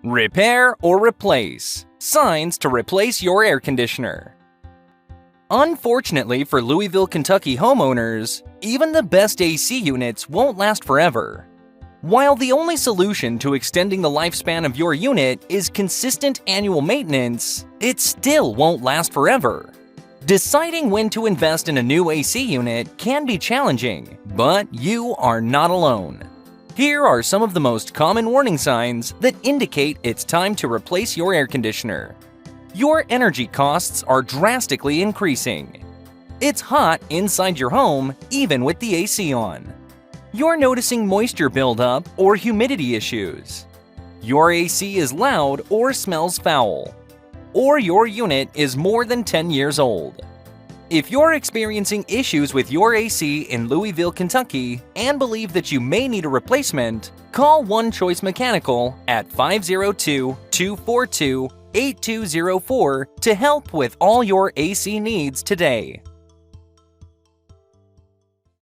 Repair or replace. Signs to replace your air conditioner. Unfortunately for Louisville, Kentucky homeowners, even the best AC units won't last forever. While the only solution to extending the lifespan of your unit is consistent annual maintenance, it still won't last forever. Deciding when to invest in a new AC unit can be challenging, but you are not alone. Here are some of the most common warning signs that indicate it's time to replace your air conditioner. Your energy costs are drastically increasing. It's hot inside your home, even with the AC on. You're noticing moisture buildup or humidity issues. Your AC is loud or smells foul. Or your unit is more than 10 years old. If you're experiencing issues with your AC in Louisville, Kentucky, and believe that you may need a replacement, call One Choice Mechanical at 502-242-8204 to help with all your AC needs today.